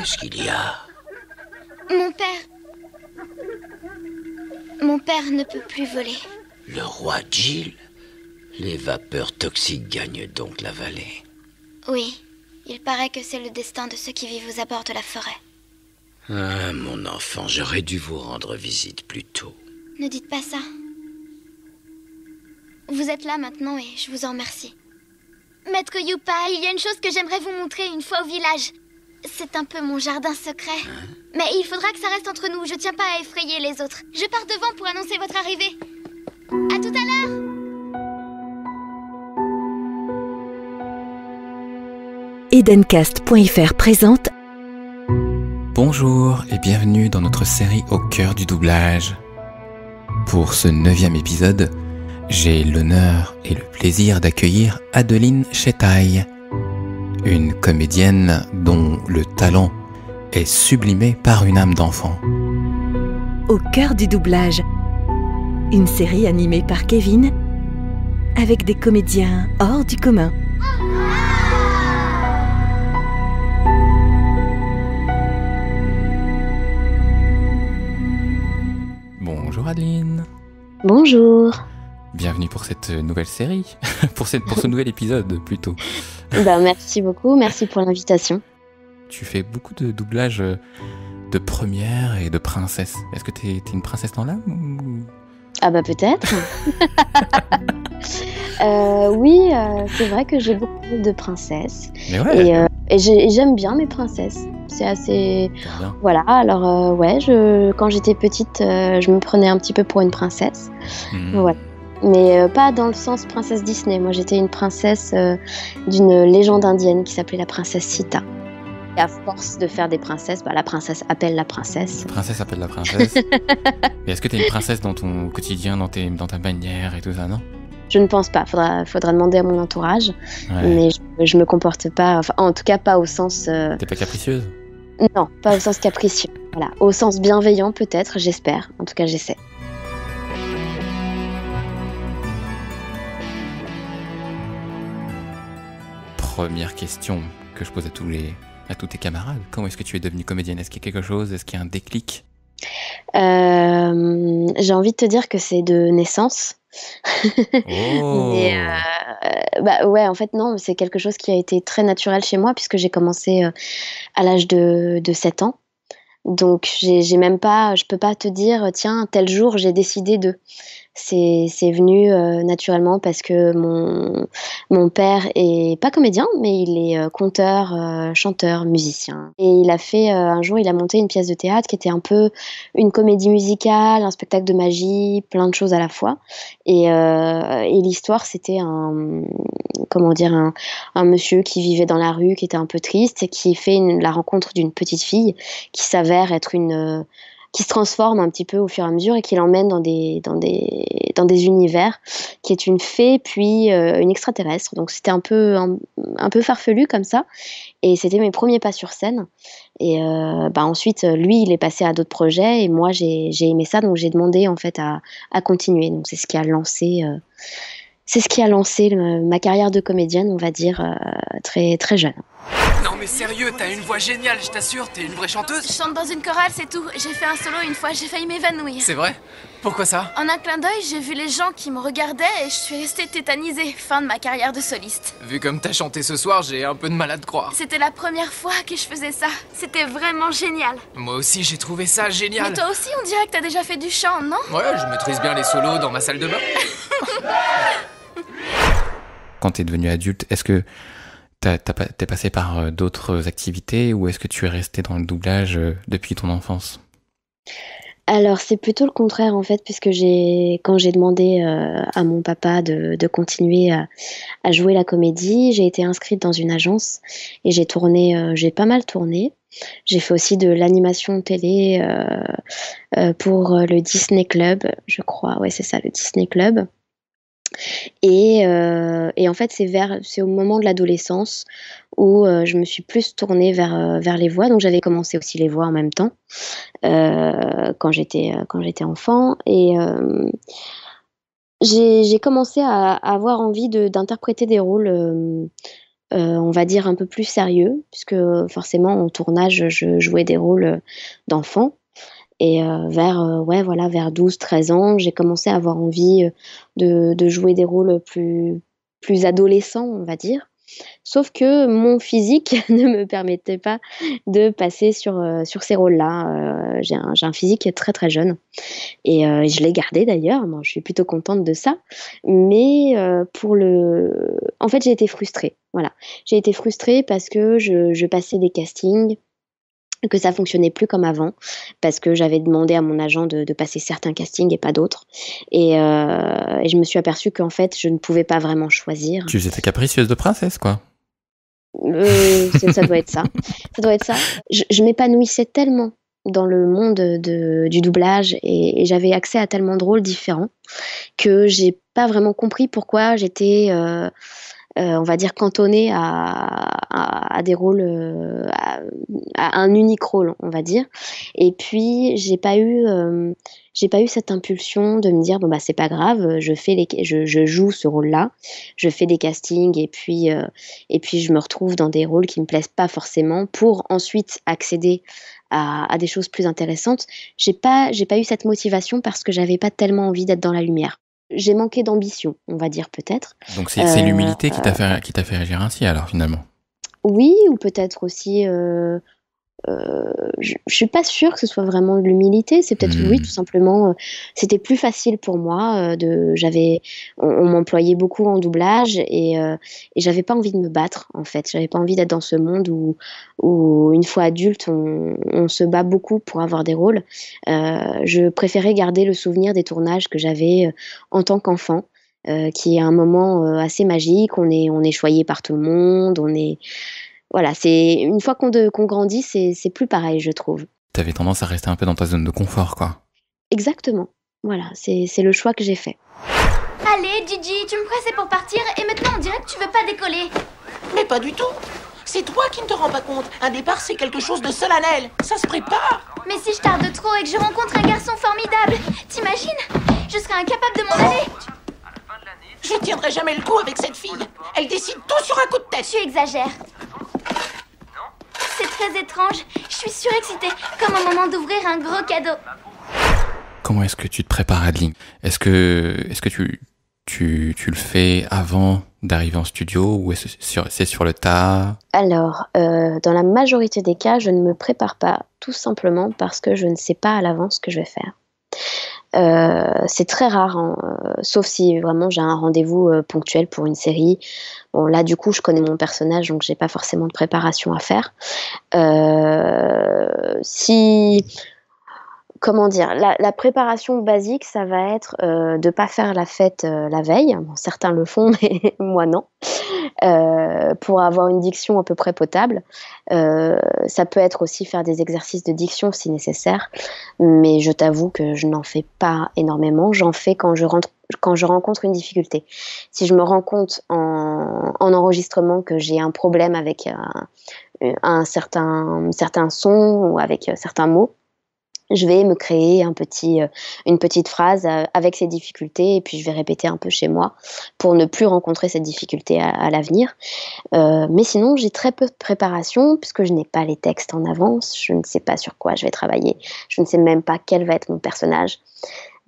Qu'est-ce qu'il y a? Mon père... Mon père ne peut plus voler. Le roi Jill? Les vapeurs toxiques gagnent donc la vallée. Oui, il paraît que c'est le destin de ceux qui vivent aux abords de la forêt. Ah, mon enfant, j'aurais dû vous rendre visite plus tôt. Ne dites pas ça. Vous êtes là maintenant et je vous en remercie. Maître Youpa, il y a une chose que j'aimerais vous montrer une fois au village. C'est un peu mon jardin secret. Mais il faudra que ça reste entre nous, je tiens pas à effrayer les autres. Je pars devant pour annoncer votre arrivée. À tout à l'heure! Edencast.fr présente. Bonjour et bienvenue dans notre série Au cœur du doublage. Pour ce 9e épisode, j'ai l'honneur et le plaisir d'accueillir Adeline Chetaille, une comédienne dont le talent est sublimé par une âme d'enfant. Au cœur du doublage, une série animée par Kevin, avec des comédiens hors du commun. Bonjour Adeline. Bonjour. Bienvenue pour cette nouvelle série, pour ce nouvel épisode plutôt. Merci beaucoup, merci pour l'invitation. Tu fais beaucoup de doublages de première et de princesse. Est-ce que t'es une princesse dans l'âme ou... Ah bah peut-être. Oui, c'est vrai que j'ai beaucoup de princesses. Mais ouais. Et j'aime bien mes princesses. C'est assez... Bien. Voilà, alors ouais, quand j'étais petite, je me prenais un petit peu pour une princesse. Voilà. Mais pas dans le sens princesse Disney. Moi, j'étais une princesse d'une légende indienne qui s'appelait la princesse Sita. Et à force de faire des princesses, la princesse appelle la princesse. La princesse appelle la princesse. Et est-ce que t'es une princesse dans ton quotidien, dans ta bannière et tout ça, non? Je ne pense pas. Faudra demander à mon entourage. Ouais. Mais je me comporte pas... Enfin, en tout cas, pas au sens... T'es pas capricieuse? Non, pas au sens capricieux. Voilà. Au sens bienveillant, peut-être, j'espère. En tout cas, j'essaie. Première question que je pose à tous tes camarades. Comment est-ce que tu es devenue comédienne? Est-ce qu'il y a quelque chose? Est-ce qu'il y a un déclic? J'ai envie de te dire que c'est de naissance. Oh. Mais ouais, en fait, non, c'est quelque chose qui a été très naturel chez moi puisque j'ai commencé à l'âge de 7 ans. Donc, j'ai même pas, je peux pas te dire, tiens, tel jour, j'ai décidé de... C'est venu naturellement parce que mon père est pas comédien, mais il est conteur, chanteur, musicien. Et il a fait, un jour, il a monté une pièce de théâtre qui était un peu une comédie musicale, un spectacle de magie, plein de choses à la fois. Et l'histoire, c'était un monsieur qui vivait dans la rue, qui était un peu triste et qui fait la rencontre d'une petite fille qui s'avère être qui se transforme un petit peu au fur et à mesure et qui l'emmène dans des univers, qui est une fée puis une extraterrestre. Donc c'était un peu farfelu comme ça. Et c'était mes premiers pas sur scène. Et ensuite, lui, il est passé à d'autres projets et moi, j'ai aimé ça. Donc j'ai demandé en fait à continuer. Donc c'est ce qui a lancé ma carrière de comédienne, on va dire, très, très jeune. Non mais sérieux, t'as une voix géniale, je t'assure, t'es une vraie chanteuse. Je chante dans une chorale, c'est tout. J'ai fait un solo une fois, j'ai failli m'évanouir. C'est vrai? Pourquoi ça? En un clin d'œil, j'ai vu les gens qui me regardaient et je suis restée tétanisée. Fin de ma carrière de soliste. Vu comme t'as chanté ce soir, j'ai un peu de mal à te croire. C'était la première fois que je faisais ça. C'était vraiment génial. Moi aussi, j'ai trouvé ça génial. Mais toi aussi, on dirait que t'as déjà fait du chant, non? Ouais, je maîtrise bien les solos dans ma salle de bain. Quand t'es devenue adulte, est-ce que t'es passé par d'autres activités ou est-ce que tu es resté dans le doublage depuis ton enfance? Alors c'est plutôt le contraire en fait, puisque quand j'ai demandé à mon papa de continuer à jouer la comédie, j'ai été inscrite dans une agence et j'ai pas mal tourné. J'ai fait aussi de l'animation télé pour le Disney Club, je crois. Ouais, c'est ça, le Disney Club. Et en fait, c'est au moment de l'adolescence où je me suis plus tournée vers les voix. Donc j'avais commencé aussi les voix en même temps quand j'étais enfant. Et j'ai commencé à avoir envie d'interpréter des rôles on va dire un peu plus sérieux, puisque forcément en tournage, je jouais des rôles d'enfants. Et vers 12-13 ans, j'ai commencé à avoir envie de jouer des rôles plus adolescents, on va dire. Sauf que mon physique ne me permettait pas de passer sur ces rôles-là. J'ai un physique très très jeune et je l'ai gardé d'ailleurs. Moi, je suis plutôt contente de ça. Mais en fait, j'ai été frustrée. Voilà, j'ai été frustrée parce que je passais des castings, que ça fonctionnait plus comme avant, parce que j'avais demandé à mon agent de passer certains castings et pas d'autres. Et je me suis aperçue qu'en fait, je ne pouvais pas vraiment choisir. Tu faisais ta capricieuse de princesse, quoi. Ça doit être ça. Ça doit être ça. Je m'épanouissais tellement dans le monde du doublage et j'avais accès à tellement de rôles différents que j'ai pas vraiment compris pourquoi j'étais on va dire cantonnée à des rôles, à un unique rôle, on va dire. Et puis j'ai pas eu cette impulsion de me dire bon bah c'est pas grave, je joue ce rôle-là, je fais des castings et puis je me retrouve dans des rôles qui me plaisent pas forcément pour ensuite accéder à des choses plus intéressantes. J'ai pas eu cette motivation parce que j'avais pas tellement envie d'être dans la lumière. J'ai manqué d'ambition, on va dire peut-être. Donc c'est l'humilité qui t'a fait agir ainsi alors finalement. Oui, ou peut-être aussi je suis pas sûre que ce soit vraiment de l'humilité, c'est peut-être oui, tout simplement c'était plus facile pour moi on m'employait beaucoup en doublage et j'avais pas envie de me battre en fait, j'avais pas envie d'être dans ce monde où une fois adulte on se bat beaucoup pour avoir des rôles. Je préférais garder le souvenir des tournages que j'avais en tant qu'enfant. Qui est un moment assez magique, on est choyé par tout le monde, voilà, c'est une fois qu'on grandit, c'est plus pareil, je trouve. T'avais tendance à rester un peu dans ta zone de confort, quoi. Exactement. Voilà, c'est le choix que j'ai fait. Allez, Gigi, tu me pressais pour partir et maintenant on dirait que tu veux pas décoller. Mais pas du tout. C'est toi qui ne te rends pas compte. Un départ, c'est quelque chose de solennel. Ça se prépare. Mais si je tarde trop et que je rencontre un garçon formidable, t'imagines? Je serai incapable de m'en aller. Je tiendrai jamais le coup avec cette fille. Elle décide tout sur un coup de tête. Tu exagères. C'est très étrange. Je suis surexcitée, comme au moment d'ouvrir un gros cadeau. Comment est-ce que tu te prépares, Adeline? Est-ce que tu le fais avant d'arriver en studio ou c'est sur le tas? Alors, dans la majorité des cas, je ne me prépare pas, tout simplement parce que je ne sais pas à l'avance ce que je vais faire. C'est très rare, hein, sauf si vraiment j'ai un rendez-vous ponctuel pour une série. Bon, là, du coup, je connais mon personnage, donc j'ai pas forcément de préparation à faire. Comment dire, la préparation basique, ça va être de pas faire la fête la veille. Bon, certains le font, mais moi non. Pour avoir une diction à peu près potable. Ça peut être aussi faire des exercices de diction si nécessaire, mais je t'avoue que je n'en fais pas énormément. J'en fais quand je rencontre une difficulté. Si je me rends compte en enregistrement que j'ai un problème avec un certain son ou avec certains mots, je vais me créer une petite phrase avec ces difficultés et puis je vais répéter un peu chez moi pour ne plus rencontrer cette difficulté à l'avenir. Mais sinon, j'ai très peu de préparation puisque je n'ai pas les textes en avance, je ne sais pas sur quoi je vais travailler, je ne sais même pas quel va être mon personnage.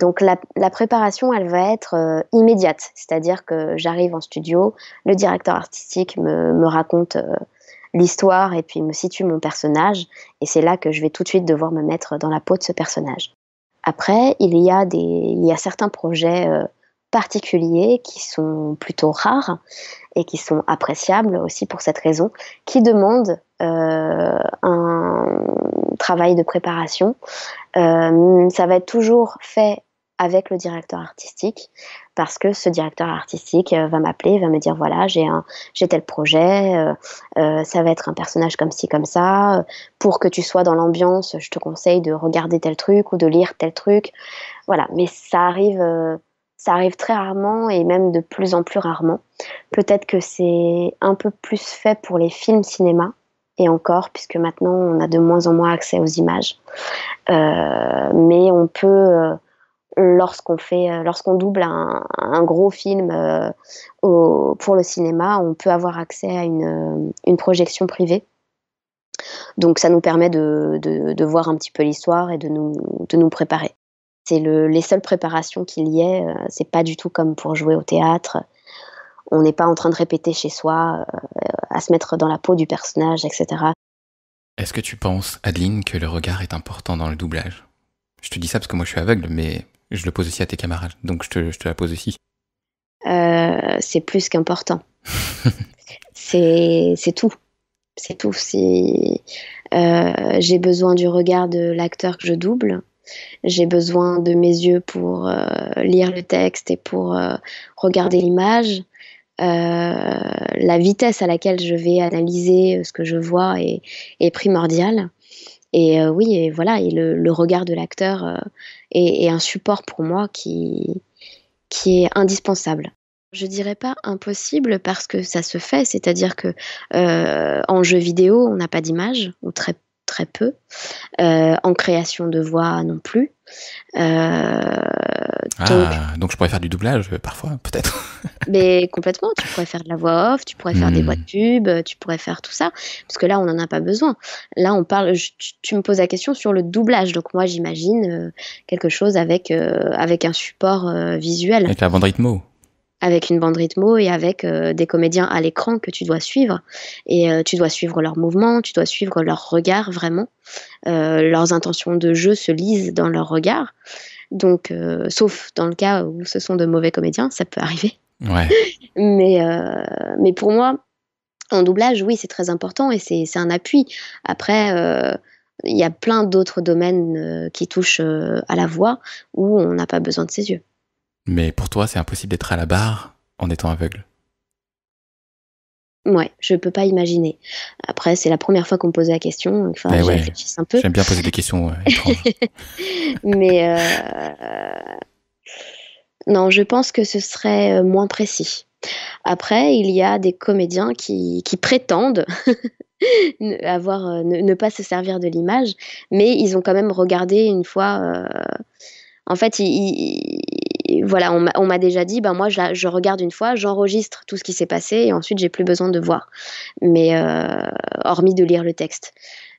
Donc la préparation, elle va être immédiate, c'est-à-dire que j'arrive en studio, le directeur artistique me raconte l'histoire et puis me situe mon personnage et c'est là que je vais tout de suite devoir me mettre dans la peau de ce personnage. Après, il y a certains projets particuliers qui sont plutôt rares et qui sont appréciables aussi pour cette raison, qui demandent un travail de préparation. Ça va être toujours fait avec le directeur artistique, parce que ce directeur artistique va m'appeler, va me dire voilà, j'ai tel projet, ça va être un personnage comme ci, comme ça, pour que tu sois dans l'ambiance, je te conseille de regarder tel truc ou de lire tel truc. Voilà, mais ça arrive très rarement et même de plus en plus rarement. Peut-être que c'est un peu plus fait pour les films cinéma, et encore, puisque maintenant on a de moins en moins accès aux images. Mais on peut lorsqu'on double un gros film pour le cinéma, on peut avoir accès à une projection privée. Donc ça nous permet de voir un petit peu l'histoire et de nous préparer. C'est les seules préparations qu'il y ait, c'est pas du tout comme pour jouer au théâtre. On n'est pas en train de répéter chez soi, à se mettre dans la peau du personnage, etc. Est-ce que tu penses, Adeline, que le regard est important dans le doublage? Je te dis ça parce que moi je suis aveugle, mais je le pose aussi à tes camarades, donc je te la pose aussi. C'est plus qu'important. C'est tout. C'est tout. J'ai besoin du regard de l'acteur que je double. J'ai besoin de mes yeux pour lire le texte et pour regarder l'image. La vitesse à laquelle je vais analyser ce que je vois est primordiale. Et oui, et voilà, et le regard de l'acteur est un support pour moi qui est indispensable. Je dirais pas impossible parce que ça se fait, c'est-à-dire que en jeu vidéo, on n'a pas d'image, ou très peu. En création de voix non plus. Donc je pourrais faire du doublage parfois, peut-être. Mais complètement, tu pourrais faire de la voix off, tu pourrais faire des voix de pub, tu pourrais faire tout ça, parce que là, on n'en a pas besoin. Là, on parle. Tu me poses la question sur le doublage, donc moi, j'imagine quelque chose avec un support visuel. Avec la bande rythmo. Avec une bande rythmo et avec des comédiens à l'écran que tu dois suivre. Et tu dois suivre leurs mouvements, tu dois suivre leurs regards vraiment. Leurs intentions de jeu se lisent dans leurs regards. Donc, sauf dans le cas où ce sont de mauvais comédiens, ça peut arriver. Ouais. Mais pour moi, en doublage, oui, c'est très important et c'est un appui. Après, il y a plein d'autres domaines qui touchent à la voix où on n'a pas besoin de ses yeux. Mais pour toi, c'est impossible d'être à la barre en étant aveugle. Ouais, je peux pas imaginer. Après, c'est la première fois qu'on me posait la question, enfin, j'y réfléchisse un peu. J'aime bien poser des questions étranges. Mais non, je pense que ce serait moins précis. Après, il y a des comédiens qui prétendent ne pas se servir de l'image, mais ils ont quand même regardé une fois. En fait, voilà, on m'a déjà dit, ben moi, je regarde une fois, j'enregistre tout ce qui s'est passé et ensuite, j'ai plus besoin de voir, mais hormis de lire le texte.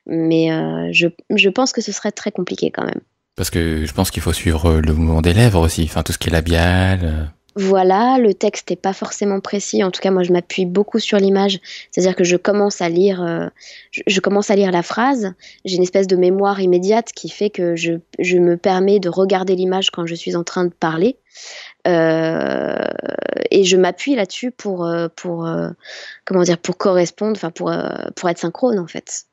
Mais je pense que ce serait très compliqué quand même. Parce que je pense qu'il faut suivre le mouvement des lèvres aussi, enfin tout ce qui est labial. Voilà, le texte n'est pas forcément précis. En tout cas, moi, je m'appuie beaucoup sur l'image. C'est-à-dire que je commence à lire la phrase. J'ai une espèce de mémoire immédiate qui fait que je me permets de regarder l'image quand je suis en train de parler. Et je m'appuie là-dessus pour correspondre, enfin pour être synchrone en fait.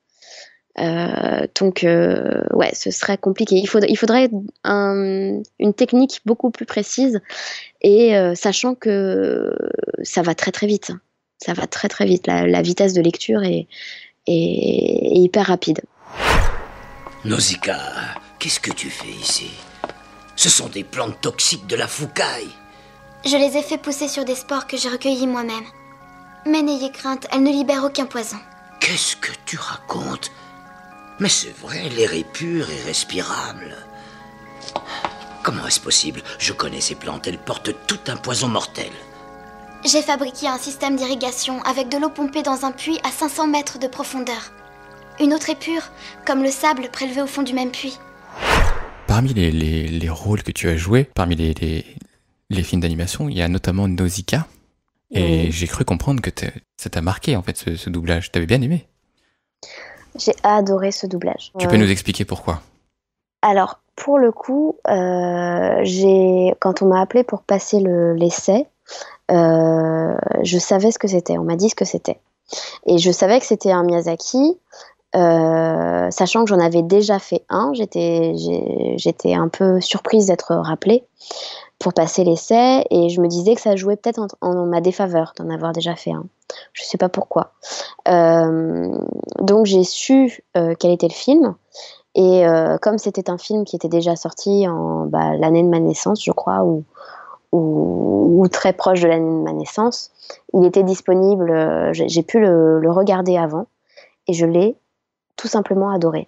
Donc ouais, ce serait compliqué. Il faudrait une technique beaucoup plus précise et sachant que ça va très très vite. Ça va très très vite. La vitesse de lecture est hyper rapide. Nausicaa, qu'est-ce que tu fais ici? Ce sont des plantes toxiques de la foucaille. Je les ai fait pousser sur des spores que j'ai recueillis moi-même. Mais n'ayez crainte, elles ne libèrent aucun poison. Qu'est-ce que tu racontes? Mais c'est vrai, l'air est pur et respirable. Comment est-ce possible? Je connais ces plantes, elles portent tout un poison mortel. J'ai fabriqué un système d'irrigation avec de l'eau pompée dans un puits à 500 mètres de profondeur. Une eau très pure, comme le sable prélevé au fond du même puits. Parmi les rôles que tu as joués, parmi les films d'animation, il y a notamment Nausicaa. Et j'ai cru comprendre que ça t'a marqué en fait ce doublage. T'avais bien aimé? J'ai adoré ce doublage. Tu peux nous expliquer pourquoi? Alors, pour le coup, quand on m'a appelé pour passer l'essai, je savais ce que c'était. On m'a dit ce que c'était. Et je savais que c'était un Miyazaki, sachant que j'en avais déjà fait un. J'étais un peu surprise d'être rappelée pour passer l'essai et je me disais que ça jouait peut-être en ma défaveur d'en avoir déjà fait un. Je sais pas pourquoi. Donc j'ai su quel était le film et comme c'était un film qui était déjà sorti en l'année de ma naissance, je crois, ou très proche de l'année de ma naissance, il était disponible, j'ai pu le regarder avant et je l'ai tout simplement adoré.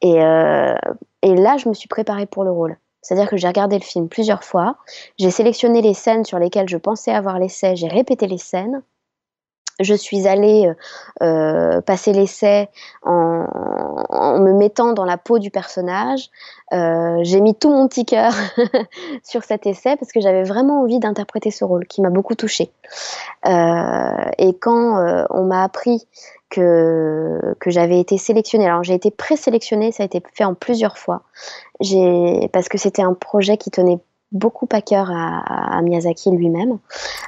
Et là, je me suis préparée pour le rôle. C'est-à-dire que j'ai regardé le film plusieurs fois, j'ai sélectionné les scènes sur lesquelles je pensais avoir l'essai, j'ai répété les scènes. Je suis allée passer l'essai en me mettant dans la peau du personnage. J'ai mis tout mon petit cœur sur cet essai parce que j'avais vraiment envie d'interpréter ce rôle qui m'a beaucoup touchée. Et quand on m'a appris que j'avais été sélectionnée, alors j'ai été présélectionnée, ça a été fait en plusieurs fois, parce que c'était un projet qui tenait beaucoup à cœur à Miyazaki lui-même.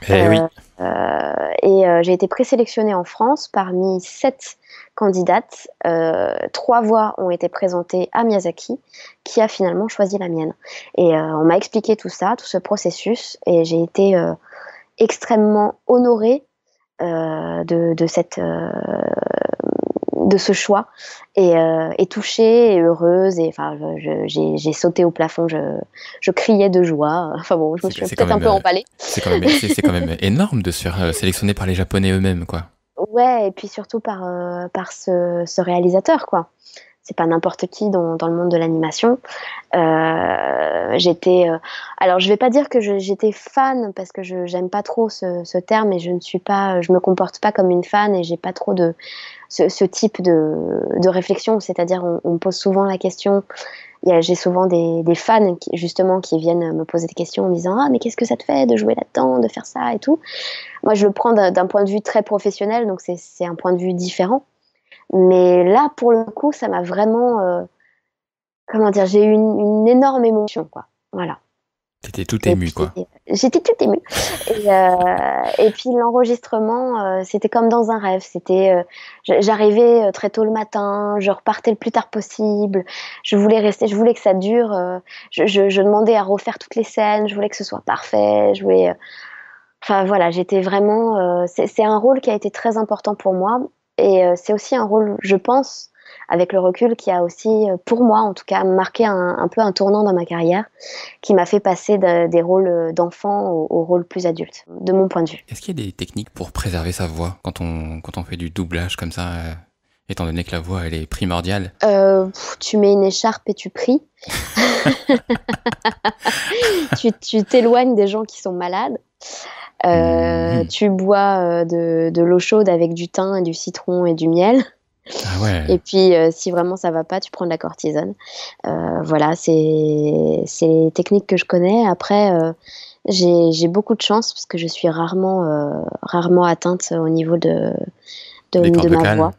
Oui. J'ai été présélectionnée en France parmi 7 candidates. 3 voix ont été présentées à Miyazaki, qui a finalement choisi la mienne. Et on m'a expliqué tout ça, tout ce processus, et j'ai été extrêmement honorée de ce choix et touchée et heureuse, et enfin j'ai sauté au plafond, je criais de joie, enfin bon, je me suis peut-être un peu emballée. C'est quand même énorme de se faire sélectionner par les Japonais eux-mêmes, quoi. Ouais, et puis surtout par ce réalisateur, quoi. C'est pas n'importe qui dans le monde de l'animation. Alors je vais pas dire que j'étais fan, parce que j'aime pas trop ce terme, et je me comporte pas comme une fan, et j'ai pas trop de ce type de réflexion. C'est-à-dire on me pose souvent la question, j'ai souvent des fans qui viennent me poser des questions en me disant « Ah, mais qu'est-ce que ça te fait de jouer là-dedans, de faire ça et tout ?» Moi je le prends d'un point de vue très professionnel, donc c'est un point de vue différent. Mais là, pour le coup, ça m'a vraiment... j'ai eu une énorme émotion, quoi. Voilà. T'étais toute émue, quoi. J'étais toute émue. Et puis l'enregistrement, c'était comme dans un rêve. J'arrivais très tôt le matin, je repartais le plus tard possible. Je voulais que ça dure. Je demandais à refaire toutes les scènes, je voulais que ce soit parfait. Enfin voilà, j'étais vraiment... c'est un rôle qui a été très important pour moi. Et c'est aussi un rôle, je pense, avec le recul, qui a aussi, pour moi en tout cas, marqué un peu un tournant dans ma carrière, qui m'a fait passer des rôles d'enfant aux rôles plus adultes, de mon point de vue. Est-ce qu'il y a des techniques pour préserver sa voix quand on fait du doublage comme ça, étant donné que la voix, elle est primordiale? Tu mets une écharpe et tu pries. tu t'éloignes des gens qui sont malades. Tu bois de l'eau chaude avec du thym et du citron et du miel. Ah ouais. Et puis si vraiment ça va pas, tu prends de la cortisone. Voilà, c'est les techniques que je connais. Après, j'ai beaucoup de chance parce que je suis rarement atteinte au niveau de ma voix.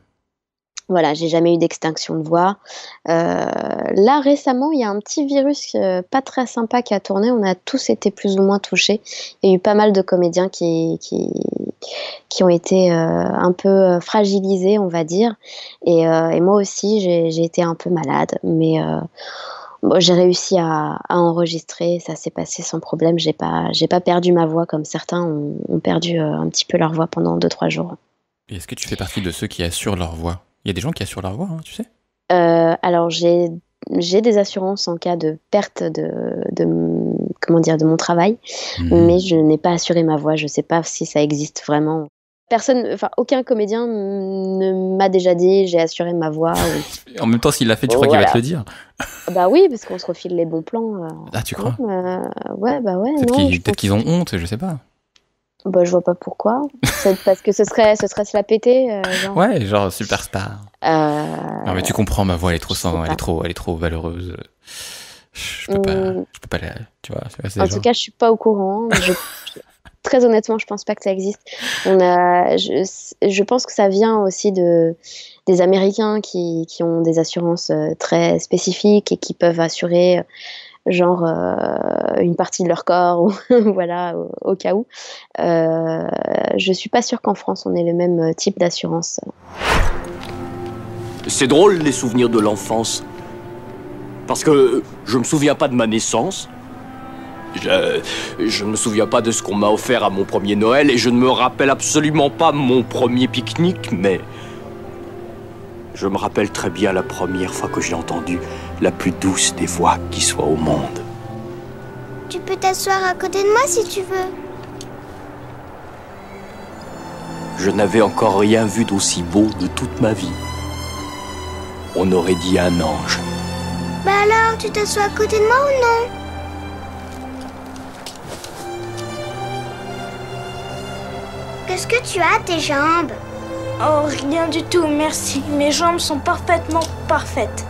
Voilà, j'ai jamais eu d'extinction de voix. Là, récemment, il y a un petit virus pas très sympa qui a tourné. On a tous été plus ou moins touchés. Il y a eu pas mal de comédiens qui ont été un peu fragilisés, on va dire. Et moi aussi, j'ai été un peu malade. Mais j'ai réussi à enregistrer. Ça s'est passé sans problème. J'ai pas perdu ma voix comme certains ont perdu un petit peu leur voix pendant 2-3 jours. Et est-ce que tu fais partie de ceux qui assurent leur voix? Il y a des gens qui assurent leur voix, hein, tu sais. Alors j'ai des assurances en cas de perte de mon travail, mais je n'ai pas assuré ma voix. Je sais pas si ça existe vraiment. Aucun comédien ne m'a déjà dit j'ai assuré ma voix. En même temps, s'il l'a fait, tu crois qu'il va te le dire? Bah oui, parce qu'on se refile les bons plans. Ah, tu crois? Ouais, bah ouais. Peut-être qu'ils ont honte, je sais pas. Bah, je vois pas pourquoi. C'est parce que ce serait se la péter. Genre. Ouais, genre superstar. Non, mais tu comprends, ma voix, elle est trop valeureuse. Je peux pas la, tu vois. En tout cas, je suis pas au courant. Très honnêtement, je pense pas que ça existe. Je pense que ça vient aussi des Américains qui ont des assurances très spécifiques et qui peuvent assurer genre une partie de leur corps ou voilà, au cas où. Je suis pas sûre qu'en France on ait le même type d'assurance. C'est drôle les souvenirs de l'enfance, parce que je me souviens pas de ma naissance. Je ne me souviens pas de ce qu'on m'a offert à mon premier Noël, et je ne me rappelle absolument pas mon premier pique-nique, mais je me rappelle très bien la première fois que j'ai entendu la plus douce des voix qui soit au monde. Tu peux t'asseoir à côté de moi si tu veux. Je n'avais encore rien vu d'aussi beau de toute ma vie. On aurait dit un ange. Bah alors, tu t'assois à côté de moi ou non? est-ce que tu as tes jambes? Oh, rien du tout, merci. Mes jambes sont parfaitement parfaites.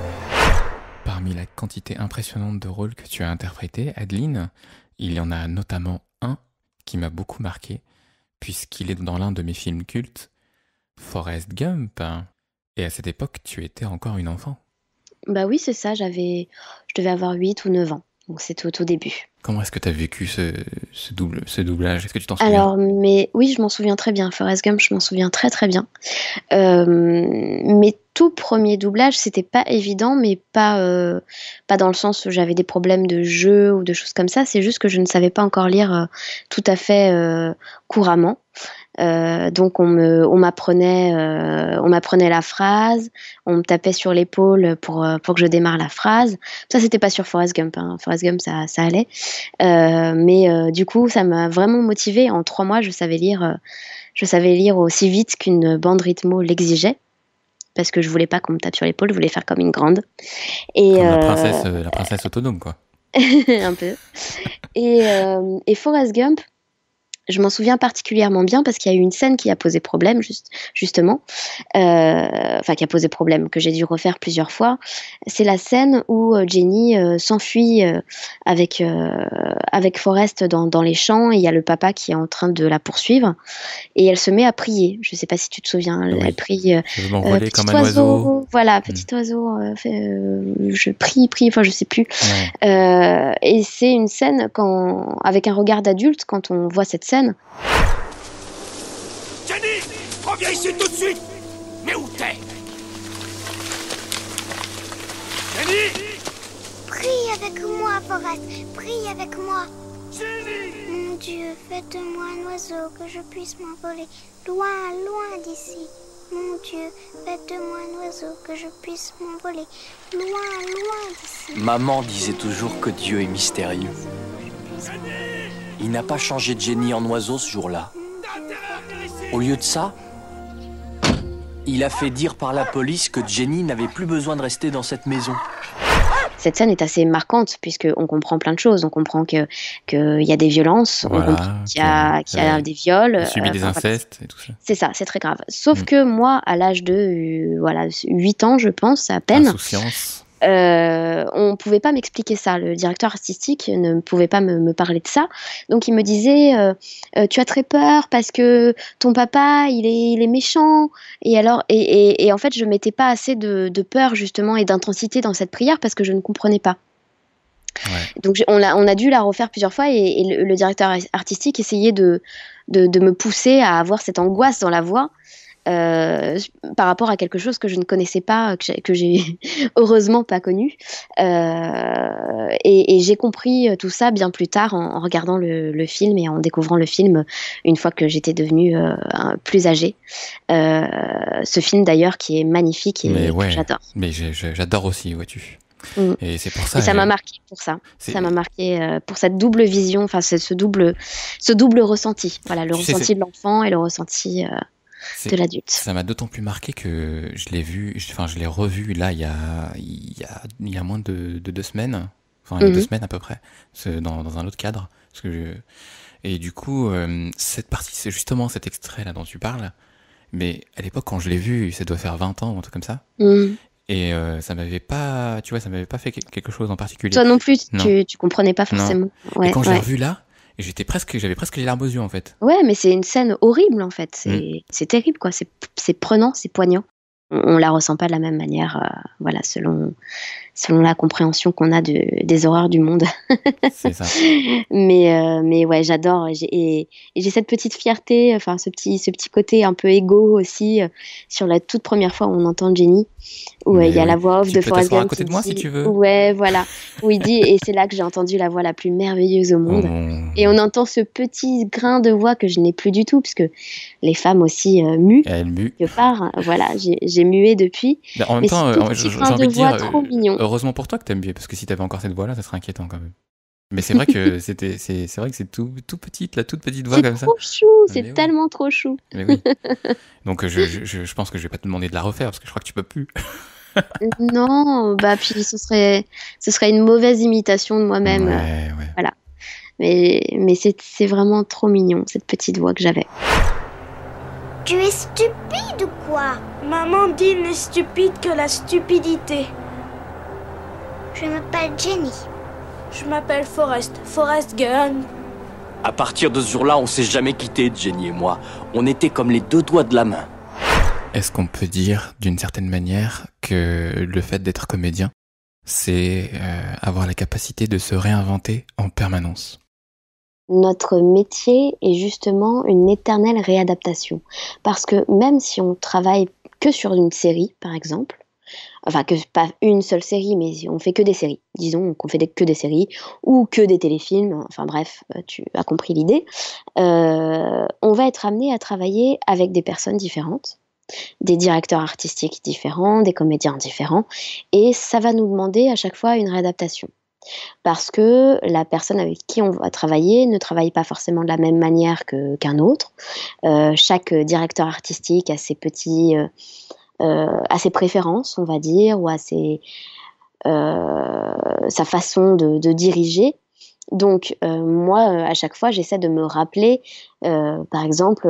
Parmi la quantité impressionnante de rôles que tu as interprétés, Adeline, il y en a notamment un qui m'a beaucoup marqué, puisqu'il est dans l'un de mes films cultes, Forrest Gump. Et à cette époque, tu étais encore une enfant. Bah oui, c'est ça, je devais avoir 8 ou 9 ans, donc c'était au tout début. Comment est-ce que tu as vécu ce doublage? Est-ce que tu t'en souviens? Alors, oui, je m'en souviens très bien. Forrest Gump, je m'en souviens très très bien. Mes tout premiers doublages, c'était pas évident, mais pas dans le sens où j'avais des problèmes de jeu ou de choses comme ça. C'est juste que je ne savais pas encore lire tout à fait couramment. Donc on m'apprenait la phrase, on me tapait sur l'épaule pour que je démarre la phrase. Ça, c'était pas sur Forrest Gump, hein. Forrest Gump, ça allait. Mais du coup, ça m'a vraiment motivée. En 3 mois, je savais lire aussi vite qu'une bande rythmo l'exigeait, parce que je voulais pas qu'on me tape sur l'épaule, je voulais faire comme une grande. Et comme la princesse autonome, quoi. Un peu. Et Forrest Gump, je m'en souviens particulièrement bien parce qu'il y a eu une scène qui a posé problème, justement. Enfin, qui a posé problème, que j'ai dû refaire plusieurs fois. C'est la scène où Jenny s'enfuit avec Forrest dans les champs, et il y a le papa qui est en train de la poursuivre. Et elle se met à prier. Je ne sais pas si tu te souviens. Oui. Elle prie. Je veux m'envoler comme un oiseau. Voilà, petit oiseau. Je prie, enfin, je ne sais plus. Ouais. Et c'est une scène avec un regard d'adulte, quand on voit cette scène. Jenny, reviens ici tout de suite. Mais où t'es? Jenny! Prie avec moi, Forrest. Prie avec moi. Jenny! Mon Dieu, fais de moi un oiseau que je puisse m'envoler loin, loin d'ici. Mon Dieu, fais de moi un oiseau que je puisse m'envoler loin, loin d'ici. Maman disait toujours que Dieu est mystérieux. Il n'a pas changé Jenny en oiseau ce jour-là. Au lieu de ça, il a fait dire par la police que Jenny n'avait plus besoin de rester dans cette maison. Cette scène est assez marquante, puisqu'on comprend plein de choses. On comprend qu'il y a des violences, voilà, on comprend qu'il y a des viols. Il subit des incestes et tout ça. C'est ça, c'est très grave. Sauf que moi, à l'âge de 8 ans, je pense, à peine... Insouciance. On pouvait pas m'expliquer ça. Le directeur artistique ne pouvait pas me parler de ça. Donc il me disait tu as très peur parce que ton papa il est méchant. Et alors et en fait je mettais pas assez de peur justement et d'intensité dans cette prière parce que je ne comprenais pas. Ouais. Donc on a dû la refaire plusieurs fois et le directeur artistique essayait de me pousser à avoir cette angoisse dans la voix. Par rapport à quelque chose que je ne connaissais pas, que j'ai heureusement pas connu. Et j'ai compris tout ça bien plus tard en regardant le film et en découvrant le film une fois que j'étais devenue plus âgée. Ce film d'ailleurs qui est magnifique et que j'adore. Mais j'adore aussi, vois-tu. Et c'est pour ça. Et ça m'a marqué pour ça. Ça m'a marqué pour cette double vision, enfin ce double ressenti. Voilà, le ressenti de l'enfant et le ressenti de l'adulte. Ça m'a d'autant plus marqué que je l'ai revu là il y a moins de 2 semaines, enfin 2 semaines à peu près, dans un autre cadre. Et du coup, cette partie, c'est justement cet extrait là dont tu parles. Mais à l'époque, quand je l'ai vu, ça doit faire 20 ans ou un truc comme ça. Et ça m'avait pas fait quelque chose en particulier. Toi non plus, tu comprenais pas forcément. Ouais, et quand je l'ai revu là, j'avais presque les larmes aux yeux en fait. Ouais, mais c'est une scène horrible en fait. C'est terrible quoi. C'est prenant, c'est poignant. On la ressent pas de la même manière, voilà, selon la compréhension qu'on a des horreurs du monde. C'est ça. Mais ouais, j'adore et j'ai cette petite fierté, enfin ce petit côté un peu égo aussi sur la toute première fois où on entend Jenny, où il y a la voix off de Forrest Gump. À côté de moi si tu veux. Ouais, voilà. Où il dit et c'est là que j'ai entendu la voix la plus merveilleuse au monde. Et on entend ce petit grain de voix que je n'ai plus du tout puisque les femmes aussi muent. Elles muent. Quelque part, voilà, j'ai mué depuis. Mais en même temps, j'ai envie de dire, trop mignon. Heureusement pour toi que t'aimes bien, parce que si t'avais encore cette voix-là, ça serait inquiétant quand même. Mais c'est vrai que c'est vrai que c'est tout petite, la toute petite voix comme ça. C'est trop chou, c'est tellement trop chou. Mais oui. Donc je pense que je vais pas te demander de la refaire parce que je crois que tu peux plus. Non, bah puis ce serait une mauvaise imitation de moi-même. Ouais. Voilà. Mais c'est vraiment trop mignon cette petite voix que j'avais. Tu es stupide ou quoi? Maman dit n'est stupide que la stupidité. Je m'appelle Jenny. Je m'appelle Forrest Gump. À partir de ce jour-là, on s'est jamais quittés, Jenny et moi. On était comme les deux doigts de la main. Est-ce qu'on peut dire, d'une certaine manière, que le fait d'être comédien, c'est avoir la capacité de se réinventer en permanence? Notre métier est justement une éternelle réadaptation. Parce que même si on travaille que sur une série, par exemple, enfin que pas une seule série, mais on fait que des séries, disons qu'on fait que des séries, ou que des téléfilms, enfin bref, tu as compris l'idée, on va être amené à travailler avec des personnes différentes, des directeurs artistiques différents, des comédiens différents, et ça va nous demander à chaque fois une réadaptation. Parce que la personne avec qui on va travailler ne travaille pas forcément de la même manière qu'un autre. Chaque directeur artistique a ses préférences, on va dire, ou à sa façon de diriger. Donc, moi, à chaque fois, j'essaie de me rappeler, par exemple,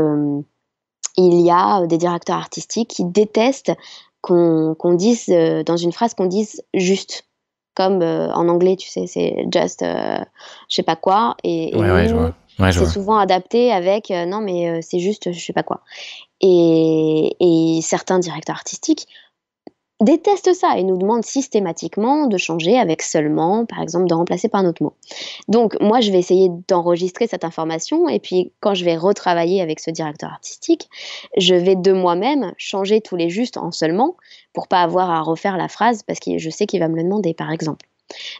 il y a des directeurs artistiques qui détestent qu'on dise, dans une phrase, qu'on dise « juste ». Comme en anglais, tu sais, c'est just je sais pas quoi. Et je vois. C'est souvent adapté avec non, mais c'est juste je sais pas quoi. Et certains directeurs artistiques détestent ça et nous demandent systématiquement de changer avec seulement, par exemple, de remplacer par un autre mot. Donc, moi, je vais essayer d'enregistrer cette information et puis quand je vais retravailler avec ce directeur artistique, je vais de moi-même changer tous les justes en seulement pour pas avoir à refaire la phrase parce que je sais qu'il va me le demander, par exemple.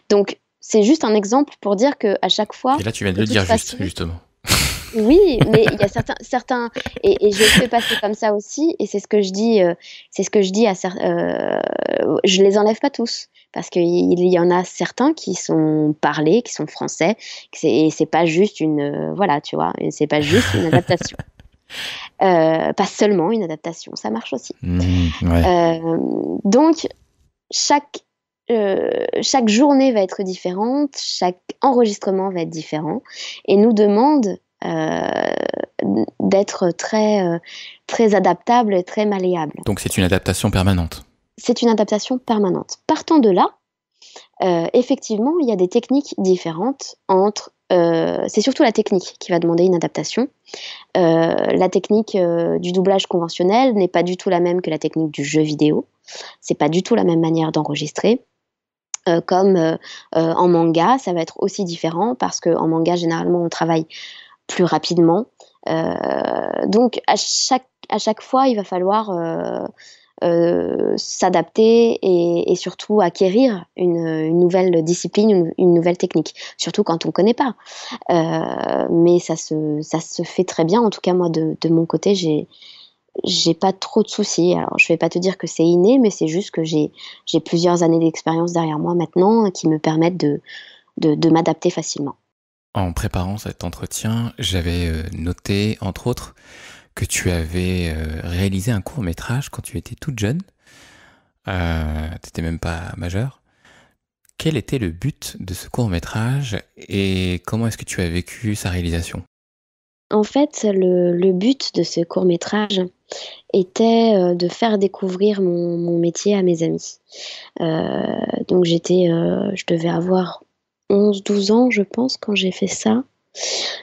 Donc, c'est juste un exemple pour dire qu'à chaque fois... Et là, tu viens de le dire justement. Oui, mais il y a certains et je le fais passer comme ça aussi, et c'est ce que je dis à je les enlève pas tous, parce qu'il y en a certains qui sont parlés, qui sont français, et c'est pas juste voilà, tu vois, c'est pas juste une adaptation. Pas seulement une adaptation, ça marche aussi. Donc, chaque journée va être différente, chaque enregistrement va être différent, et nous demande d'être très adaptable et très malléable. Donc c'est une adaptation permanente. C'est une adaptation permanente. Partant de là, effectivement, il y a des techniques différentes entre... c'est surtout la technique qui va demander une adaptation. La technique du doublage conventionnel n'est pas du tout la même que la technique du jeu vidéo. C'est pas du tout la même manière d'enregistrer. Comme en manga, ça va être aussi différent parce qu'en manga, généralement, on travaille plus rapidement. Donc, à chaque fois, il va falloir s'adapter et surtout acquérir une nouvelle discipline, une nouvelle technique, surtout quand on ne connaît pas. Mais ça se fait très bien. En tout cas, moi, de mon côté, j'ai pas trop de soucis. Alors, je vais pas te dire que c'est inné, mais c'est juste que j'ai plusieurs années d'expérience derrière moi maintenant qui me permettent de m'adapter facilement. En préparant cet entretien, j'avais noté, entre autres, que tu avais réalisé un court-métrage quand tu étais toute jeune. T'étais même pas majeure. Quel était le but de ce court-métrage et comment est-ce que tu as vécu sa réalisation ? En fait, le but de ce court-métrage était de faire découvrir mon métier à mes amis. Donc je devais avoir 11-12 ans, je pense, quand j'ai fait ça.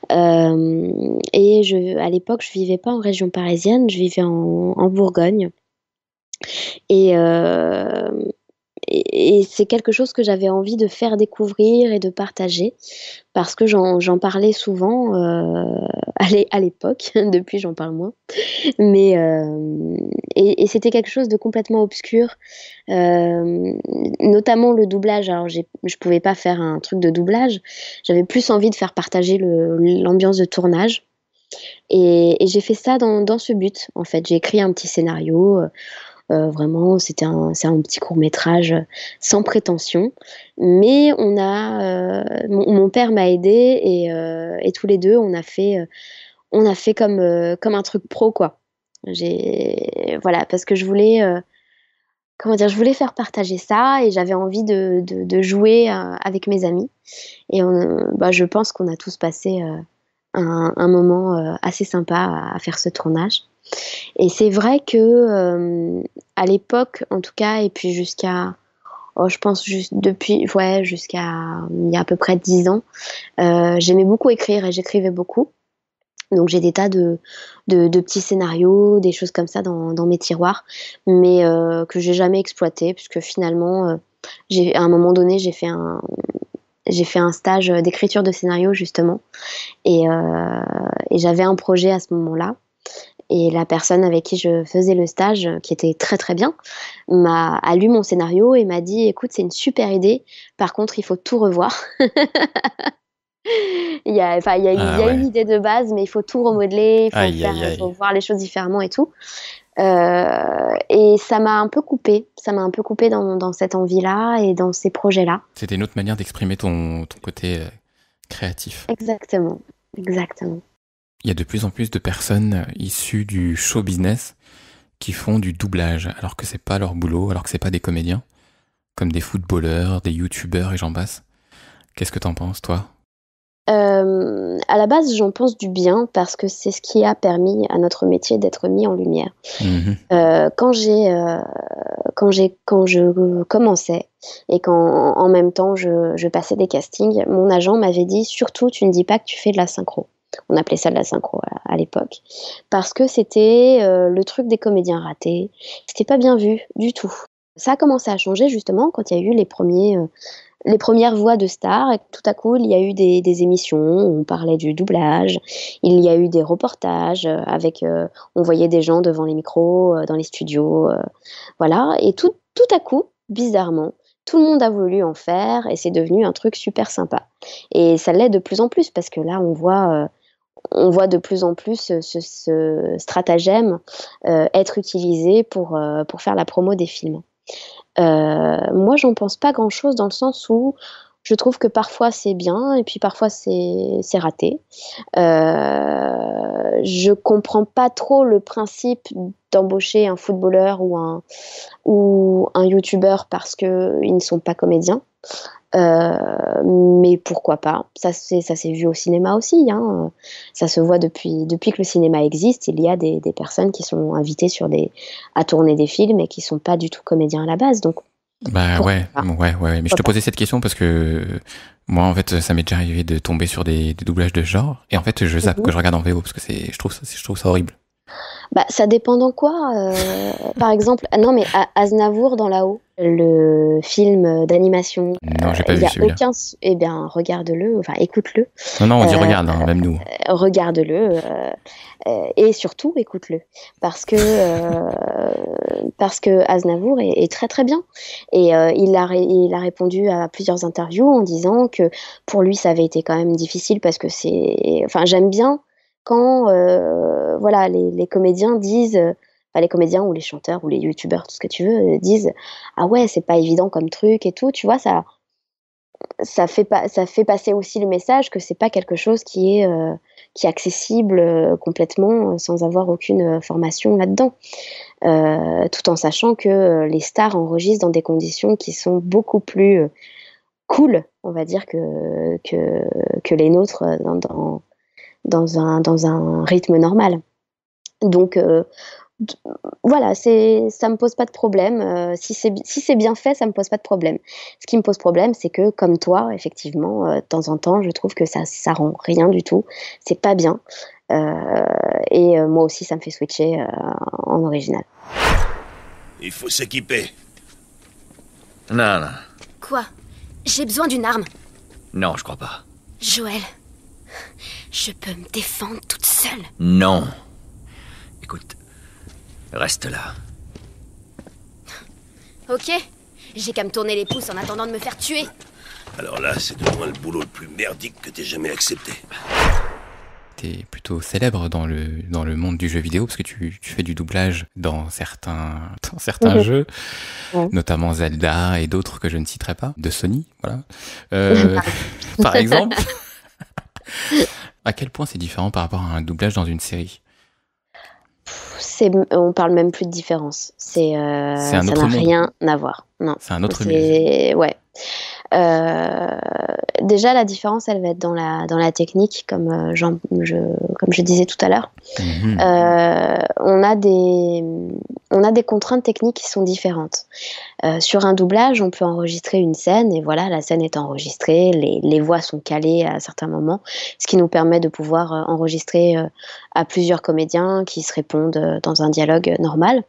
Et à l'époque, je vivais pas en région parisienne, je vivais en Bourgogne. Et c'est quelque chose que j'avais envie de faire découvrir et de partager parce que j'en parlais souvent à l'époque, depuis j'en parle moins, mais et c'était quelque chose de complètement obscur, notamment le doublage. Alors je pouvais pas faire un truc de doublage, j'avais plus envie de faire partager l'ambiance de tournage et j'ai fait ça dans ce but. En fait, j'ai écrit un petit scénario. Vraiment, c'est un petit court-métrage sans prétention, mais mon père m'a aidée et tous les deux on a fait comme un truc pro, quoi. Voilà, parce que je voulais je voulais faire partager ça et j'avais envie de jouer avec mes amis et je pense qu'on a tous passé un moment assez sympa à faire ce tournage. Et c'est vrai que à l'époque, en tout cas, et puis jusqu'à, je pense jusqu'à il y a à peu près 10 ans, j'aimais beaucoup écrire et j'écrivais beaucoup. Donc j'ai des tas de petits scénarios, des choses comme ça dans mes tiroirs, mais que j'ai jamais exploité, puisque finalement, à un moment donné, j'ai fait un stage d'écriture de scénario justement, et j'avais un projet à ce moment-là. Et la personne avec qui je faisais le stage, qui était très très bien, a lu mon scénario et m'a dit: écoute, c'est une super idée, par contre il faut tout revoir. Il y a une idée de base, mais il faut tout remodeler, il faut voir les choses différemment et tout. Et ça m'a un peu coupée dans cette envie-là et dans ces projets-là. C'était une autre manière d'exprimer ton côté créatif. Exactement. Il y a de plus en plus de personnes issues du show business qui font du doublage, alors que c'est pas leur boulot, alors que c'est pas des comédiens, comme des footballeurs, des youtubeurs et j'en passe. Qu'est-ce que t'en penses, toi ? À la base, j'en pense du bien parce que c'est ce qui a permis à notre métier d'être mis en lumière. Quand je commençais et quand en même temps je passais des castings, mon agent m'avait dit: surtout, tu ne dis pas que tu fais de la synchro. On appelait ça de la synchro à l'époque, parce que c'était le truc des comédiens ratés. C'était pas bien vu du tout. Ça a commencé à changer justement quand il y a eu les premières voix de stars, et tout à coup il y a eu des émissions où on parlait du doublage, il y a eu des reportages avec, on voyait des gens devant les micros, dans les studios, voilà, et tout à coup, bizarrement, tout le monde a voulu en faire et c'est devenu un truc super sympa. Et ça l'est de plus en plus parce que là on voit de plus en plus ce stratagème être utilisé pour faire la promo des films. Moi, j'en pense pas grand-chose dans le sens où je trouve que parfois c'est bien et puis parfois c'est raté. Je comprends pas trop le principe d'embaucher un footballeur ou un youtubeur parce qu'ils ne sont pas comédiens. Mais pourquoi pas? Ça s'est vu au cinéma aussi, hein. Ça se voit depuis que le cinéma existe. Il y a des personnes qui sont invitées à tourner des films et qui sont pas du tout comédiens à la base. Donc, ouais. Mais je te posais cette question parce que moi, en fait, ça m'est déjà arrivé de tomber sur des doublages de ce genre. Et en fait, je zappe que je regarde en VO parce que je trouve ça horrible. Bah, ça dépend dans quoi. Par exemple, non, mais Aznavour dans là-haut, le film d'animation. Non, j'ai pas vu celui-là. Eh bien, regarde-le, enfin, écoute-le. Non, on dit regarde, hein, même nous. Regarde-le et surtout écoute-le parce que Aznavour est très très bien et il a répondu à plusieurs interviews en disant que pour lui ça avait été quand même difficile parce que j'aime bien quand voilà, les comédiens disent, les comédiens ou les chanteurs ou les youtubeurs, tout ce que tu veux, disent: ah ouais, c'est pas évident comme truc et tout, tu vois, ça fait passer aussi le message que c'est pas quelque chose qui est accessible complètement sans avoir aucune formation là-dedans, tout en sachant que les stars enregistrent dans des conditions qui sont beaucoup plus cool, on va dire, que les nôtres dans un rythme normal. Donc voilà, ça me pose pas de problème. Si c'est bien fait, ça me pose pas de problème. Ce qui me pose problème, c'est que, comme toi, effectivement, de temps en temps, je trouve que ça rend rien du tout. C'est pas bien. Et moi aussi, ça me fait switcher en original. Il faut s'équiper. Non. Quoi? J'ai besoin d'une arme. Non, je crois pas. Joël, je peux me défendre toute seule. Non. Écoute, reste là. Ok, j'ai qu'à me tourner les pouces en attendant de me faire tuer. Alors là, c'est de loin le boulot le plus merdique que t'aies jamais accepté. T'es plutôt célèbre dans le monde du jeu vidéo parce que tu fais du doublage dans certains jeux, notamment Zelda et d'autres que je ne citerai pas, de Sony, voilà. Par exemple. À quel point c'est différent par rapport à un doublage dans une série? On parle même plus de différence. Ça n'a rien à voir. Non. C'est un autre milieu. Ouais. Déjà, la différence, elle va être dans la technique, comme je disais tout à l'heure. On a des contraintes techniques qui sont différentes. Sur un doublage, on peut enregistrer une scène, et voilà, la scène est enregistrée, les voix sont calées à certains moments, ce qui nous permet de pouvoir enregistrer à plusieurs comédiens qui se répondent dans un dialogue normal.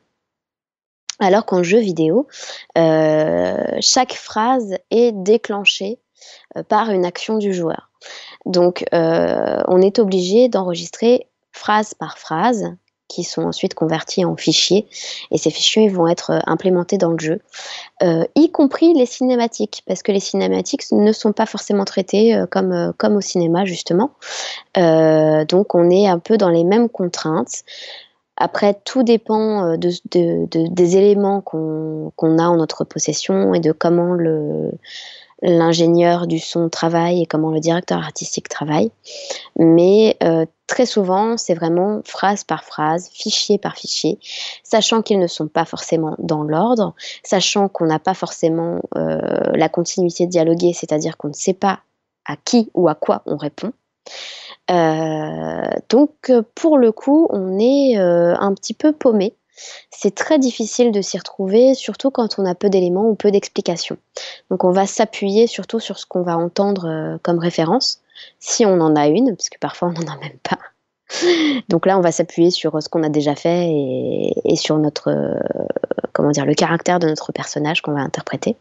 Alors qu'en jeu vidéo, chaque phrase est déclenchée par une action du joueur. Donc, on est obligé d'enregistrer phrase par phrase, qui sont ensuite convertis en fichiers, et ces fichiers vont être implémentés dans le jeu, y compris les cinématiques, parce que les cinématiques ne sont pas forcément traitées comme au cinéma, justement. Donc, on est un peu dans les mêmes contraintes. Après, tout dépend des éléments qu'on a en notre possession et de comment l'ingénieur du son travaille et comment le directeur artistique travaille. Mais très souvent, c'est vraiment phrase par phrase, fichier par fichier, sachant qu'ils ne sont pas forcément dans l'ordre, sachant qu'on n'a pas forcément la continuité dialoguée, c'est-à-dire qu'on ne sait pas à qui ou à quoi on répond. Donc pour le coup, on est un petit peu paumé. C'est très difficile de s'y retrouver, surtout quand on a peu d'éléments ou peu d'explications. Donc on va s'appuyer surtout sur ce qu'on va entendre comme référence, si on en a une, parce que parfois on n'en a même pas. Donc là, on va s'appuyer sur ce qu'on a déjà fait et sur le caractère de notre personnage qu'on va interpréter.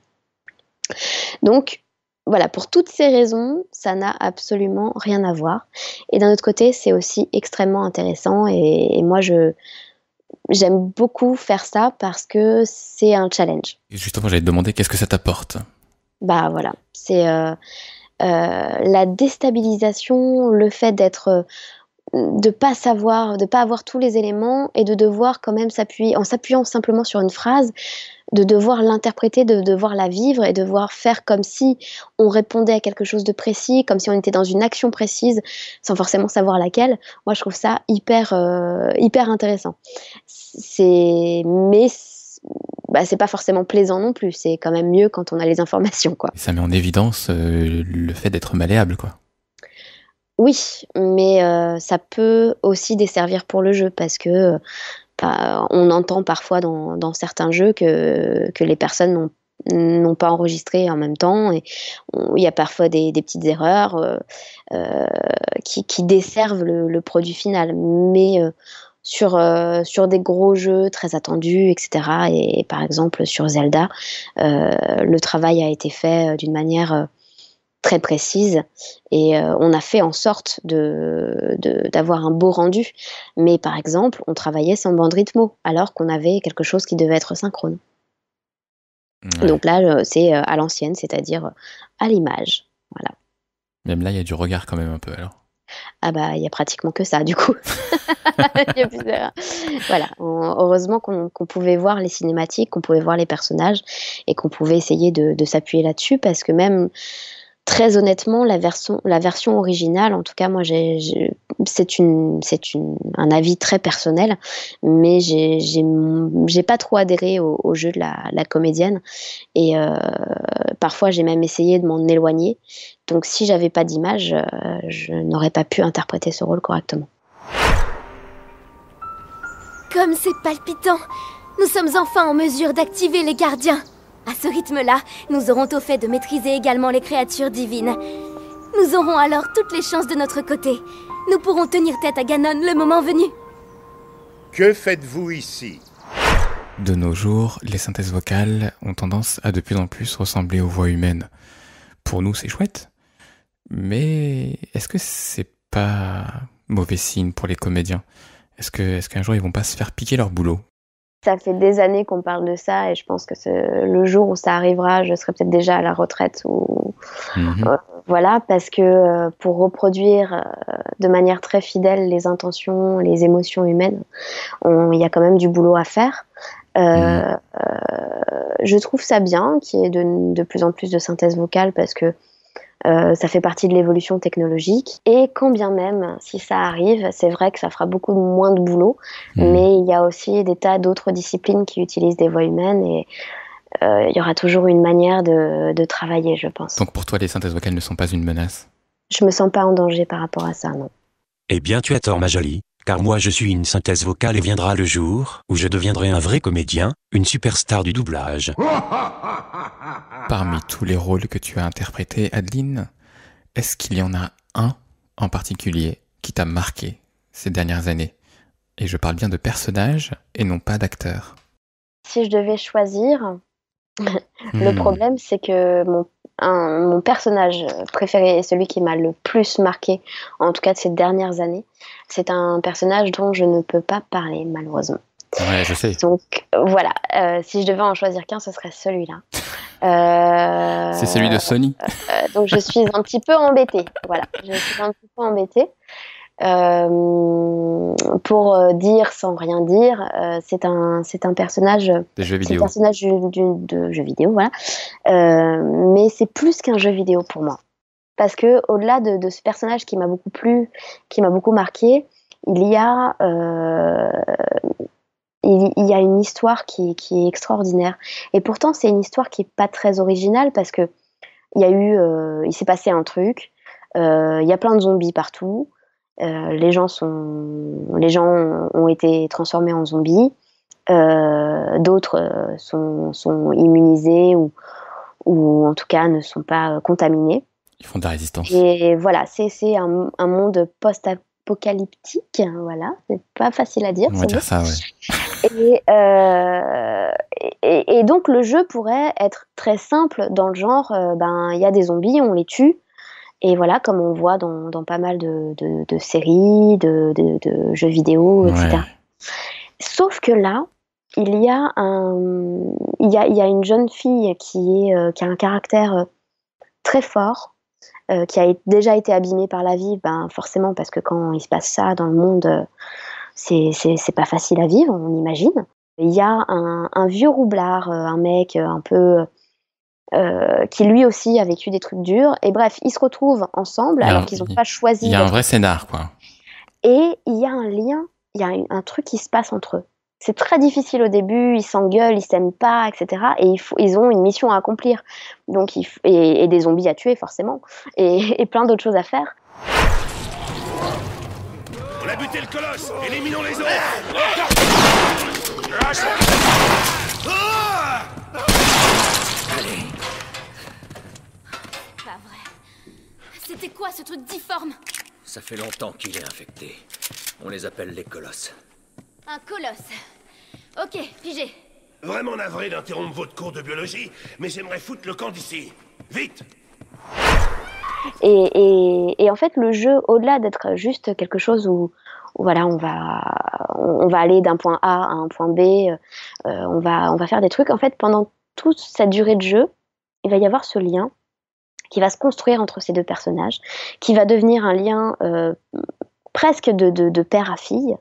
Donc voilà, pour toutes ces raisons, ça n'a absolument rien à voir. Et d'un autre côté, c'est aussi extrêmement intéressant. Et moi, j'aime beaucoup faire ça parce que c'est un challenge. Justement, j'allais te demander qu'est-ce que ça t'apporte. Bah voilà, c'est la déstabilisation, le fait de pas avoir tous les éléments et de devoir quand même s'appuyer, en s'appuyant simplement sur une phrase, de devoir l'interpréter, de devoir la vivre et de devoir faire comme si on répondait à quelque chose de précis, comme si on était dans une action précise, sans forcément savoir laquelle. Moi, je trouve ça hyper intéressant. Mais c'est pas forcément plaisant non plus. C'est quand même mieux quand on a les informations, quoi. Ça met en évidence le fait d'être malléable, quoi. Oui, mais ça peut aussi desservir pour le jeu parce que on entend parfois dans certains jeux que les personnes n'ont pas enregistré en même temps et il y a parfois des petites erreurs qui desservent le produit final. Mais sur des gros jeux très attendus, etc. Et par exemple sur Zelda, le travail a été fait d'une manière très précise et on a fait en sorte d'avoir un beau rendu, mais par exemple on travaillait sans bande rythmo alors qu'on avait quelque chose qui devait être synchrone. Ouais. Donc là c'est à l'ancienne, c'est-à-dire à l'image, voilà. Même là il y a du regard quand même un peu alors. Ah bah il y a pratiquement que ça du coup. Il y a plusieurs. Voilà, heureusement qu'on pouvait voir les cinématiques, qu'on pouvait voir les personnages et qu'on pouvait essayer de s'appuyer là-dessus parce que même très honnêtement, la version originale, en tout cas, moi, c'est un avis très personnel, mais j'ai pas trop adhéré au jeu de la comédienne, et parfois j'ai même essayé de m'en éloigner. Donc, si j'avais pas d'image, je n'aurais pas pu interpréter ce rôle correctement. Comme c'est palpitant, nous sommes enfin en mesure d'activer les gardiens. À ce rythme-là, nous aurons au fait de maîtriser également les créatures divines. Nous aurons alors toutes les chances de notre côté. Nous pourrons tenir tête à Ganon le moment venu. Que faites-vous ici ? De nos jours, les synthèses vocales ont tendance à de plus en plus ressembler aux voix humaines. Pour nous, c'est chouette. Mais est-ce que c'est pas mauvais signe pour les comédiens ? Est-ce qu'un jour, ils vont pas se faire piquer leur boulot ? Ça fait des années qu'on parle de ça et je pense que le jour où ça arrivera, je serai peut-être déjà à la retraite voilà, parce que pour reproduire de manière très fidèle les intentions, les émotions humaines, il y a quand même du boulot à faire. Je trouve ça bien qu'il y ait de plus en plus de synthèse vocale parce que ça fait partie de l'évolution technologique et quand bien même si ça arrive, c'est vrai que ça fera beaucoup moins de boulot, mais il y a aussi des tas d'autres disciplines qui utilisent des voix humaines et il y aura toujours une manière de travailler, je pense. Donc pour toi, les synthèses vocales ne sont pas une menace? Je me sens pas en danger par rapport à ça, non. Eh bien, tu as tort, ma jolie, car moi je suis une synthèse vocale et viendra le jour où je deviendrai un vrai comédien, une superstar du doublage. Parmi tous les rôles que tu as interprétés, Adeline, est-ce qu'il y en a un en particulier qui t'a marqué ces dernières années? Et je parle bien de personnage et non pas d'acteur. Si je devais choisir, le problème c'est que mon personnage préféré et celui qui m'a le plus marqué, en tout cas de ces dernières années, c'est un personnage dont je ne peux pas parler malheureusement. Ouais, je sais. Donc voilà, si je devais en choisir qu'un, ce serait celui-là. C'est celui de Sony. Donc je suis un petit peu embêtée. Voilà, je suis un petit peu embêtée. Pour dire sans rien dire, c'est un personnage des jeux vidéo. C'est un personnage de jeu vidéo, voilà. Mais c'est plus qu'un jeu vidéo pour moi, parce que au-delà de ce personnage qui m'a beaucoup plu, qui m'a beaucoup marqué, il y a une histoire qui est extraordinaire. Et pourtant, c'est une histoire qui est pas très originale parce que il s'est passé un truc. Il y a plein de zombies partout. Les gens ont été transformés en zombies. D'autres sont immunisés ou en tout cas ne sont pas contaminés. Ils font de la résistance. Et voilà, c'est un monde post-apocalyptique. Voilà, c'est pas facile à dire. On va dire ça, ouais. Et donc le jeu pourrait être très simple dans le genre, il y a des zombies, on les tue. Et voilà, comme on voit dans pas mal de séries, de jeux vidéo, etc. Ouais. Sauf que là, il y a une jeune fille qui a un caractère très fort, qui a déjà été abîmée par la vie, forcément, parce que quand il se passe ça dans le monde, c'est pas facile à vivre, on imagine. Il y a un vieux roublard, un mec un peu... qui lui aussi a vécu des trucs durs, et bref, ils se retrouvent ensemble alors qu'ils n'ont pas choisi. Il y a un vrai scénar, quoi. Et il y a un lien, il y a un truc qui se passe entre eux. C'est très difficile au début, ils s'engueulent, ils s'aiment pas, etc. Et ils ont une mission à accomplir, donc et des zombies à tuer forcément, et plein d'autres choses à faire. On a buté le colosse, éliminons les autres. Allez. Pas vrai. C'était quoi ce truc difforme? Ça fait longtemps qu'il est infecté. On les appelle les colosses. Un colosse. Ok, figé. Vraiment navré d'interrompre votre cours de biologie, mais j'aimerais foutre le camp d'ici. Vite! Et en fait, le jeu, au-delà d'être juste quelque chose où voilà, on va aller d'un point A à un point B, on va faire des trucs. En fait, pendant toute cette durée de jeu, il va y avoir ce lien qui va se construire entre ces deux personnages, qui va devenir un lien presque de père à fille,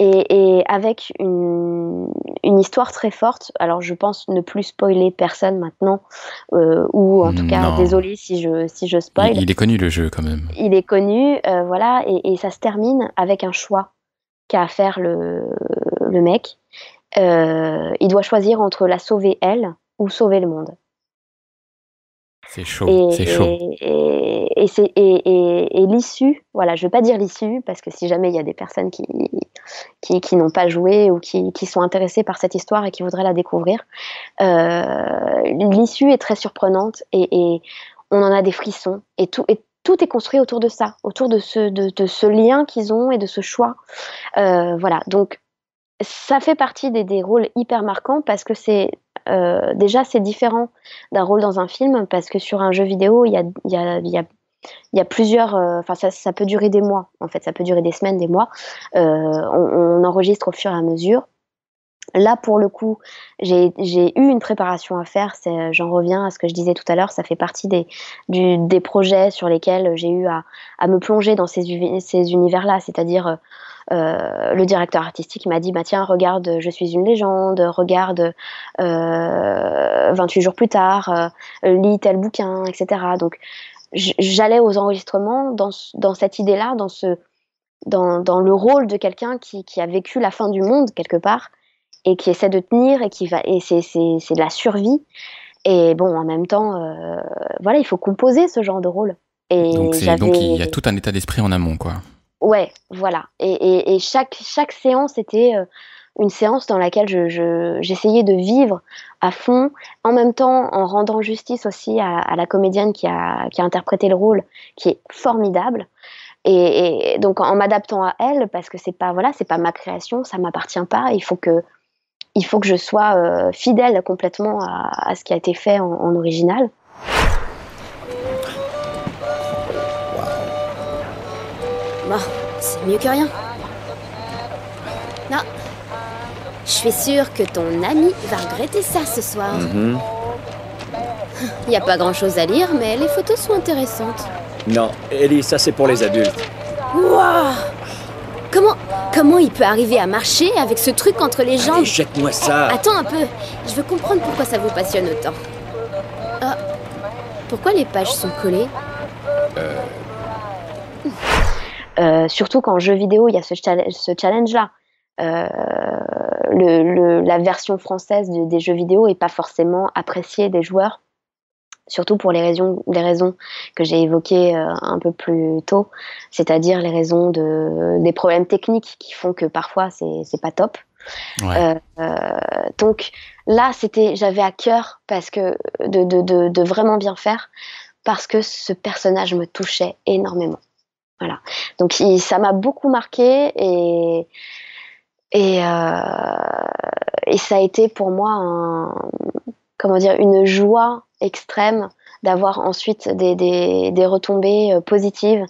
et avec une histoire très forte. Alors je pense ne plus spoiler personne maintenant, ou en tout cas, désolé si je spoil. Il est connu le jeu quand même. Il est connu, voilà, et ça se termine avec un choix qu'a à faire le mec. Il doit choisir entre la sauver elle ou sauver le monde. C'est chaud, c'est chaud. Et l'issue, voilà, je vais pas dire l'issue, parce que si jamais il y a des personnes qui n'ont pas joué ou qui sont intéressées par cette histoire et qui voudraient la découvrir, l'issue est très surprenante et on en a des frissons, et tout est construit autour de ça, autour de ce lien qu'ils ont et de ce choix. Voilà, donc ça fait partie des rôles hyper marquants, parce que déjà c'est différent d'un rôle dans un film, parce que sur un jeu vidéo il y a plusieurs, ça peut durer des mois, en fait, ça peut durer des semaines, des mois. On enregistre au fur et à mesure. Là, pour le coup, j'ai eu une préparation à faire. J'en reviens à ce que je disais tout à l'heure. Ça fait partie des projets sur lesquels j'ai eu à me plonger dans ces univers-là. C'est-à-dire, le directeur artistique m'a dit, tiens, regarde Je suis une légende, regarde 28 jours plus tard, lis tel bouquin, etc. Donc, j'allais aux enregistrements dans cette idée-là, dans le rôle de quelqu'un qui a vécu la fin du monde quelque part, et qui essaie de tenir et c'est de la survie. Et bon, en même temps, voilà, il faut composer ce genre de rôle. Et donc il y a tout un état d'esprit en amont, quoi. Ouais, voilà. Et chaque séance était une séance dans laquelle j'essayais de vivre à fond, en même temps en rendant justice aussi à la comédienne qui a interprété le rôle, qui est formidable. Et donc en m'adaptant à elle, parce que c'est pas ma création, ça m'appartient pas. Il faut que je sois fidèle complètement à ce qui a été fait en original. Bon, c'est mieux que rien. Non. Je suis sûre que ton ami va regretter ça ce soir. Il n'y a pas grand-chose à lire, mais les photos sont intéressantes. Non, Ellie, ça c'est pour les adultes. Waouh! Comment il peut arriver à marcher avec ce truc entre les jambes? Allez, jette-moi ça. Attends un peu, je veux comprendre pourquoi ça vous passionne autant. Ah, pourquoi les pages sont collées? Surtout qu'en jeu vidéo, il y a ce challenge-là. La version française des jeux vidéo n'est pas forcément appréciée des joueurs, surtout pour les raisons que j'ai évoquées un peu plus tôt, c'est-à-dire les raisons des problèmes techniques qui font que parfois c'est pas top. Ouais. Donc là, j'avais à cœur parce que de vraiment bien faire, parce que ce personnage me touchait énormément. Voilà. Donc ça m'a beaucoup marqué et ça a été pour moi une joie extrême d'avoir ensuite des retombées positives,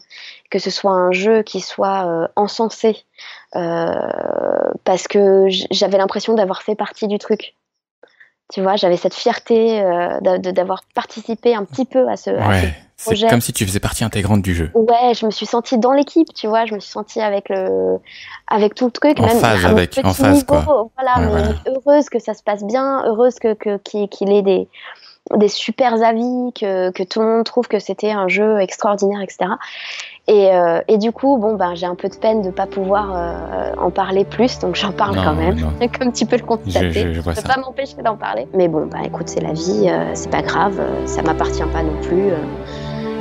que ce soit un jeu qui soit encensé, parce que j'avais l'impression d'avoir fait partie du truc. Tu vois, j'avais cette fierté d'avoir participé un petit peu à ce projet. C'est comme si tu faisais partie intégrante du jeu. Ouais, je me suis sentie dans l'équipe, tu vois, je me suis sentie avec tout le truc. En phase, quoi. Voilà, mais heureuse que ça se passe bien, heureuse qu'il ait des super avis, que tout le monde trouve que c'était un jeu extraordinaire, etc. Et du coup, j'ai un peu de peine de pas pouvoir en parler plus, donc j'en parle quand même, comme tu peux le constater. Je peux pas m'empêcher d'en parler. Mais écoute, c'est la vie, c'est pas grave, ça m'appartient pas non plus.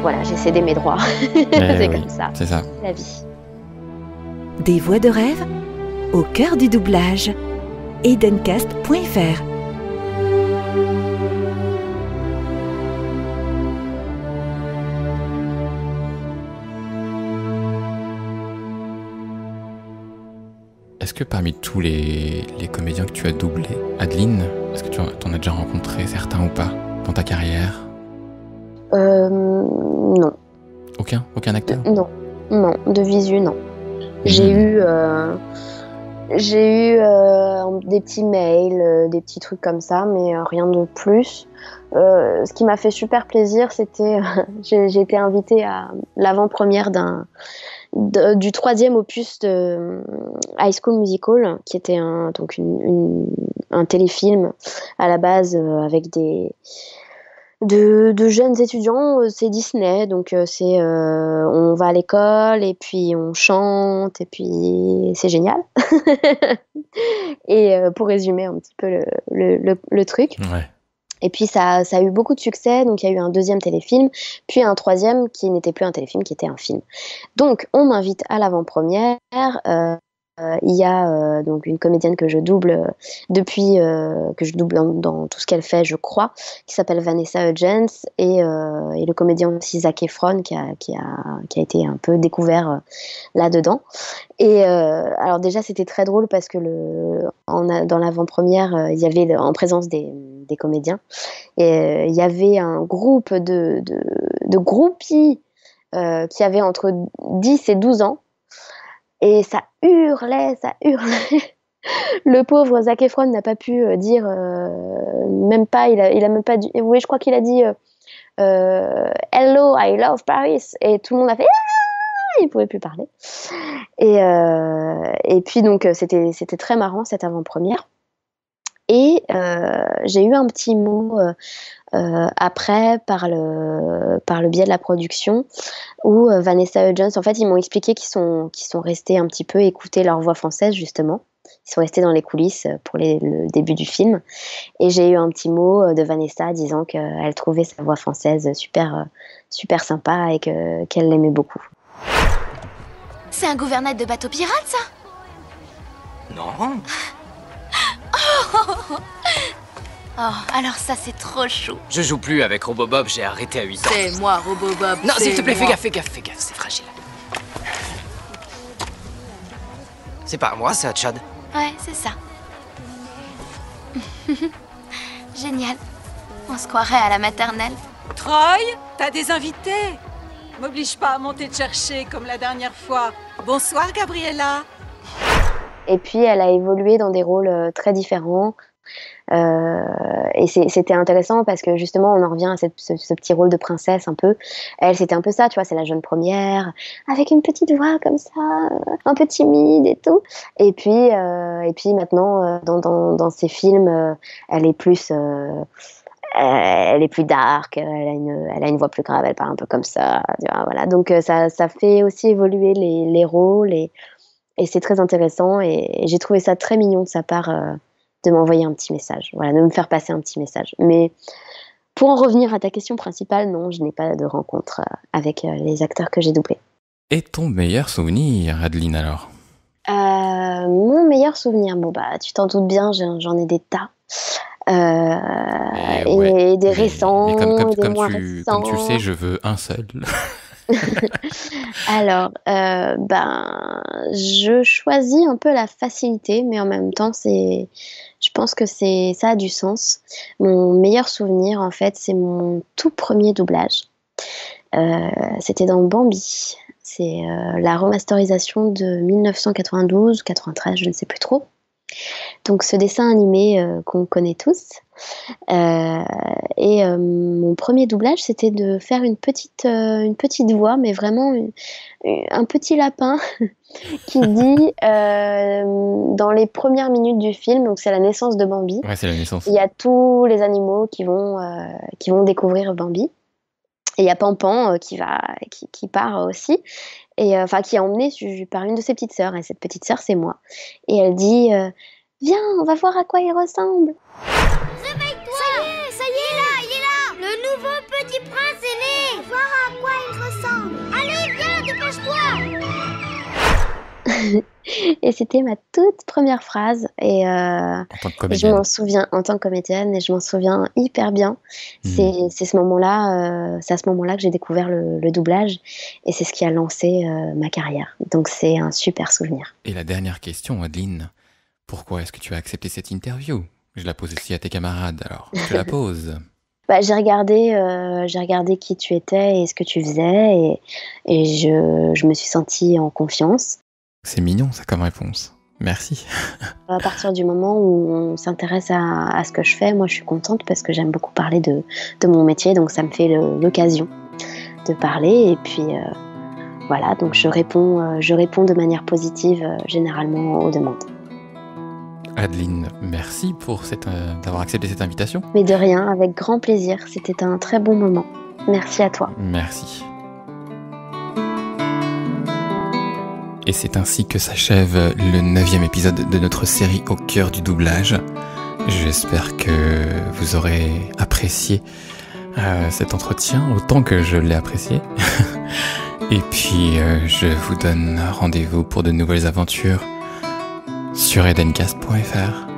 Voilà, j'ai cédé mes droits. C'est comme ça. C'est ça. La vie. Des voix de rêve au cœur du doublage. Edencast.fr. Est-ce que parmi tous les comédiens que tu as doublés, Adeline, est-ce que tu en as déjà rencontré certains ou pas dans ta carrière? Non. Aucun acteur? Non, de visu, non. J'ai eu des petits mails, des petits trucs comme ça, mais rien de plus. Ce qui m'a fait super plaisir, c'était j'ai été invitée à l'avant-première du 3e opus de High School Musical, qui était un téléfilm à la base avec de jeunes étudiants. C'est Disney, donc on va à l'école et puis on chante et puis c'est génial. Et pour résumer un petit peu le truc. Ouais. Et puis ça a eu beaucoup de succès, donc il y a eu un 2e téléfilm, puis un 3e qui n'était plus un téléfilm, qui était un film. Donc on m'invite à l'avant-première. Il y a donc une comédienne que je double depuis, que je double dans tout ce qu'elle fait, je crois, qui s'appelle Vanessa Hudgens, et le comédien aussi Zac Efron qui a été un peu découvert là-dedans. Et alors déjà c'était très drôle parce que dans l'avant-première il y avait en présence des comédiens, et il y avait un groupe de groupies qui avaient entre 10 et 12 ans. Et ça hurlait. Le pauvre Zac Efron n'a pas pu dire, même pas, il a même pas dit, oui, je crois qu'il a dit Hello, I love Paris. Et tout le monde a fait il pouvait plus parler. Et puis donc c'était très marrant cette avant-première. Et j'ai eu un petit mot après par le biais de la production, où Vanessa Hudgens, en fait, ils m'ont expliqué qu'ils sont restés un petit peu écouter leur voix française justement, Ils sont restés dans les coulisses pour le début du film. Et j'ai eu un petit mot de Vanessa disant qu'elle trouvait sa voix française super, super sympa et qu'elle l'aimait beaucoup. C'est un gouvernail de bateau pirate, ça? Non. Oh, alors ça, c'est trop chou. Je joue plus avec Robobob, j'ai arrêté à 8 ans. C'est moi, Robobob. Non, s'il te plaît, moi. fais gaffe, c'est fragile. C'est pas à moi, ça, Chad. Ouais, c'est ça. Génial. On se croirait à la maternelle. Troy, t'as des invités. M'oblige pas à monter te chercher comme la dernière fois. Bonsoir, Gabriella. Et puis, elle a évolué dans des rôles très différents. Et c'était intéressant parce que justement, on en revient à ce petit rôle de princesse un peu. Elle, c'était un peu ça, tu vois, c'est la jeune première, avec une petite voix comme ça, un peu timide et tout. Et puis maintenant, dans ses films, elle est plus dark, elle a une voix plus grave, elle parle un peu comme ça, tu vois, voilà. Donc ça fait aussi évoluer les rôles et c'est très intéressant et j'ai trouvé ça très mignon de sa part de m'envoyer un petit message, voilà, de me faire passer un petit message. Mais pour en revenir à ta question principale, non, je n'ai pas de rencontre avec les acteurs que j'ai doublés. Et ton meilleur souvenir, Adeline, alors? Mon meilleur souvenir, bon bah tu t'en doutes bien, j'en ai des tas. Et des récents, mais des moins récents. Comme tu le sais, je veux un seul. Alors, je choisis un peu la facilité, mais en même temps, je pense que ça a du sens. Mon meilleur souvenir, en fait, c'est mon tout premier doublage. C'était dans Bambi. C'est la remasterisation de 1992 ou 93, je ne sais plus trop. Donc ce dessin animé qu'on connaît tous. Mon premier doublage, c'était de faire une petite voix, mais vraiment un petit lapin qui dit dans les premières minutes du film, donc c'est la naissance de Bambi. Ouais, c'est la naissance. Il y a tous les animaux qui vont découvrir Bambi. Et il y a Pampan qui part aussi, et qui est emmenée par une de ses petites sœurs. Et cette petite sœur, c'est moi. Et elle dit viens, on va voir à quoi il ressemble. Réveille-toi! Ça y est, il est là! Le nouveau petit prince est né! Voir à quoi il ressemble! Allez, viens, dépêche-toi! Et c'était ma toute première phrase. Et je m'en souviens en tant que comédienne, et je m'en souviens hyper bien. C'est à ce moment-là que j'ai découvert le doublage, et c'est ce qui a lancé ma carrière. Donc c'est un super souvenir. Et la dernière question, Adeline, pourquoi est-ce que tu as accepté cette interview? Je la pose aussi à tes camarades, alors je te la pose. J'ai regardé qui tu étais et ce que tu faisais, et je me suis sentie en confiance. C'est mignon, ça, comme réponse. Merci. À partir du moment où on s'intéresse à ce que je fais, moi je suis contente parce que j'aime beaucoup parler de mon métier, donc ça me fait l'occasion de parler. Et puis voilà, donc je réponds de manière positive généralement aux demandes. Adeline, merci pour d'avoir accepté cette invitation. Mais de rien, avec grand plaisir. C'était un très bon moment. Merci à toi. Merci. Et c'est ainsi que s'achève le 9e épisode de notre série Au cœur du doublage. J'espère que vous aurez apprécié cet entretien autant que je l'ai apprécié. Et puis je vous donne rendez-vous pour de nouvelles aventures sur edencast.fr.